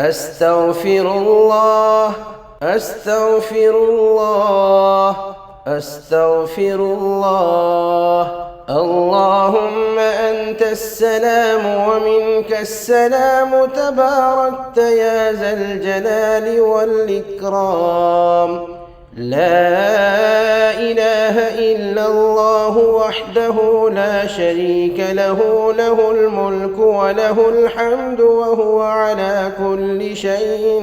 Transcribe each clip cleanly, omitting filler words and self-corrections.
أستغفر الله، أستغفر الله، أستغفر الله. اللهم أنت السلام ومنك السلام، تباركت يا ذا الجلال والإكرام. لا إله إلا الله وحده لا شريك له، له الملك وله الحمد وهو على كل شيء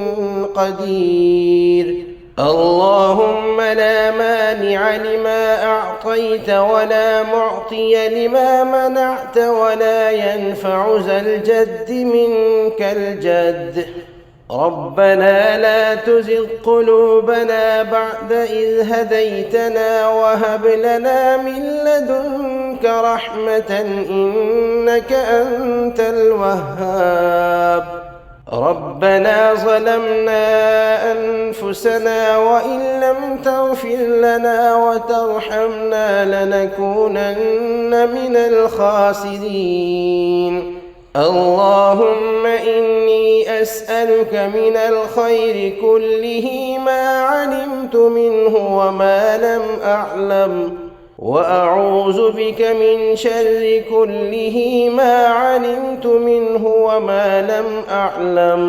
قدير. اللهم لا مانع لما أعطيت ولا معطي لما منعت ولا ينفع ذا الجد منك الجد. ربنا لا تزغ قلوبنا بعد إذ هديتنا وهب لنا من لدنك رحمة إنك أنت الوهاب. ربنا ظلمنا أنفسنا وإن لم تغفر لنا وترحمنا لنكونن من الخاسرين. اللهم إني أسألك من الخير كله ما علمت منه وما لم أعلم، وأعوذ بك من شر كله ما علمت منه وما لم أعلم.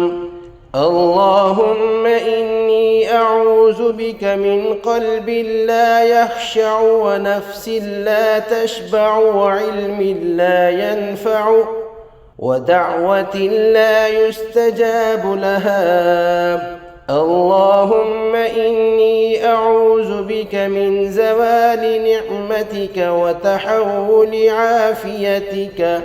اللهم إني أعوذ بك من قلب لا يخشع ونفس لا تشبع وعلم لا ينفع ودعوة لا يستجاب لها. اللهم إني أعوذ بك من زوال نعمتك وتحول عافيتك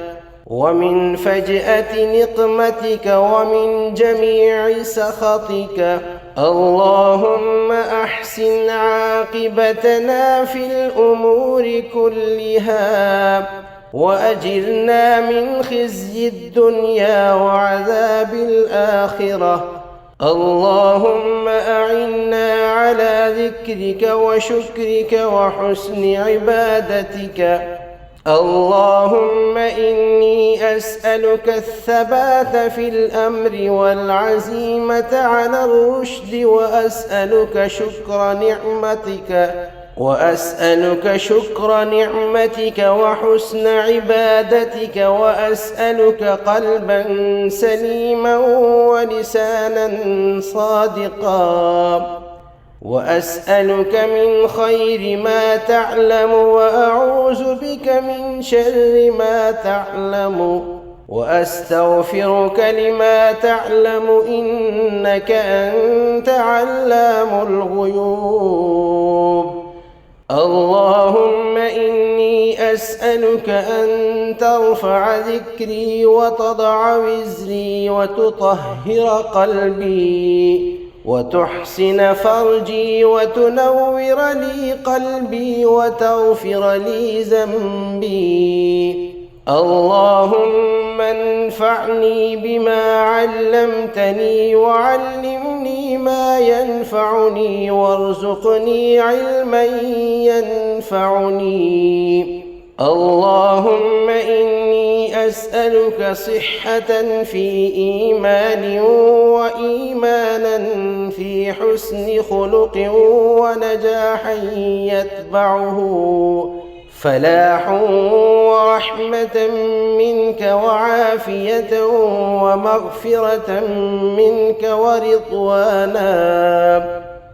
ومن فجأة نقمتك ومن جميع سخطك. اللهم أحسن عاقبتنا في الأمور كلها وأجرنا من خزي الدنيا وعذاب الآخرة. اللهم أعنا على ذكرك وشكرك وحسن عبادتك. اللهم إني أسألك الثبات في الأمر والعزيمة على الرشد وأسألك شكر نعمتك وحسن عبادتك، وأسألك قلبا سليما ولسانا صادقا، وأسألك من خير ما تعلم وأعوذ بك من شر ما تعلم، وأستغفرك لما تعلم إنك أنت علام الغيوب. اللهم إني أسألك أن ترفع ذكري وتضع وزري وتطهر قلبي وتحسن فرجي وتنور لي قلبي وتغفر لي ذنبي. اللهم انفعني بما علمتني وعلمني ما ينفعني وارزقني علما ينفعني. اللهم إني أسألك صحة في إيمان وإيمانا في حسن خلق ونجاحا يتبعه فلاح ورحمة منك وعافية ومغفرة منك ورضوانا.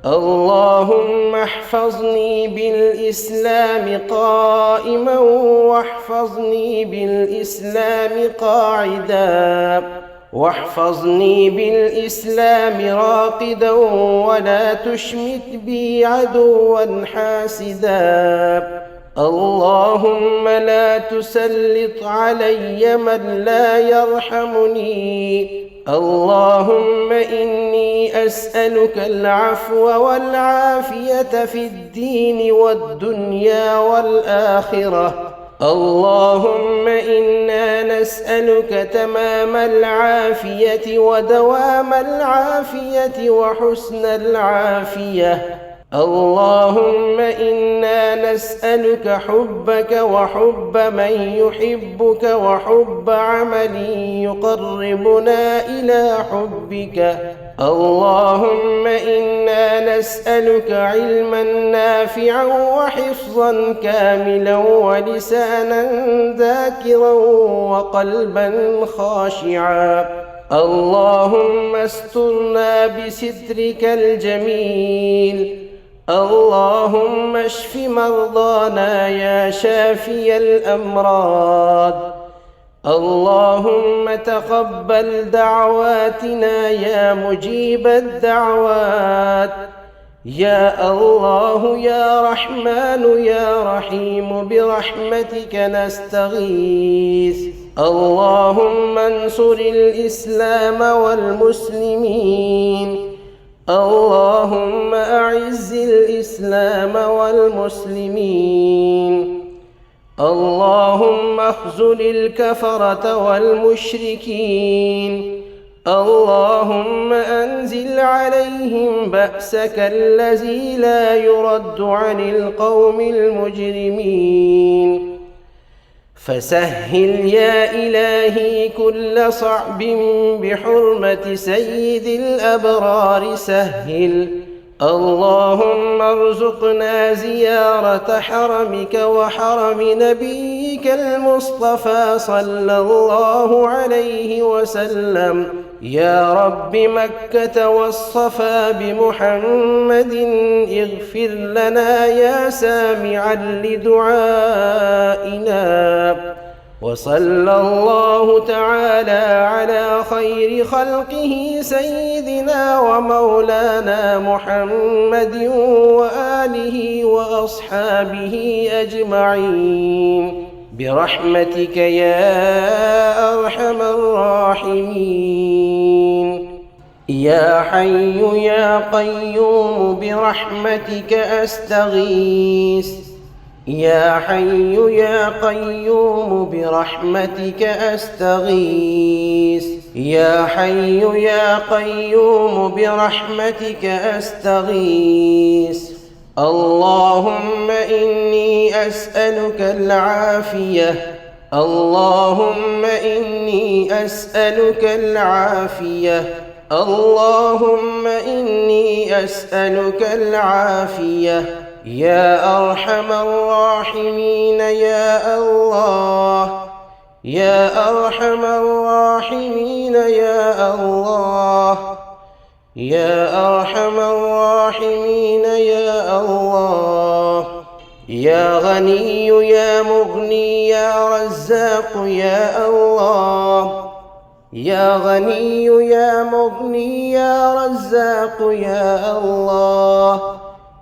اللهم احفظني بالإسلام قائما واحفظني بالإسلام قاعدا واحفظني بالإسلام راقدا ولا تشمت بي عدوا حاسدا. اللهم لا تسلط علي من لا يرحمني. اللهم إني أسألك العفو والعافية في الدين والدنيا والآخرة. اللهم إنا نسألك تمام العافية ودوام العافية وحسن العافية. اللهم إنا نسألك حبك وحب من يحبك وحب عمل يقربنا إلى حبك. اللهم إنا نسألك علما نافعا وحفظا كاملا ولسانا ذاكرا وقلبا خاشعا. اللهم استرنا بسترك الجميل. اللهم اشف مرضانا يا شافي الأمراض. اللهم تقبل دعواتنا يا مجيب الدعوات. يا الله يا رحمن يا رحيم برحمتك نستغيث. اللهم انصر الإسلام والمسلمين. اللهم أعز الإسلام والمسلمين. اللهم اخذل الكفرة والمشركين. اللهم أنزل عليهم بأسك الذي لا يرد عن القوم المجرمين. فسهل يا إلهي كل صعب بحرمة سيد الأبرار سهل. اللهم ارزقنا زيارة حرمك وحرم نبيك المصطفى صلى الله عليه وسلم. يا رب مكة والصفا بمحمد اغفر لنا يا سامعا لدعائنا. وصلى الله تعالى على خير خلقه سيدنا ومولانا محمد وآله وأصحابه أجمعين برحمتك يا أرحم الراحمين. يا حي يا قيوم برحمتك أستغيث. يا حي يا قيوم برحمتك أستغيث. يا حي يا قيوم برحمتك أستغيث. اللهم إني أسألك العافية. اللهم إني أسألك العافية. اللهم إني أسألك العافية. يا أرحم الراحمين يا الله. يا أرحم الراحمين يا الله. يا أرحم الراحمين يا الله. يا غني يا مغني يا رزاق يا الله. يا غني يا مغني يا رزاق يا الله.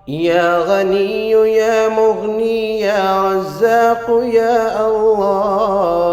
يا غني يا مغني يا رزاق يا الله.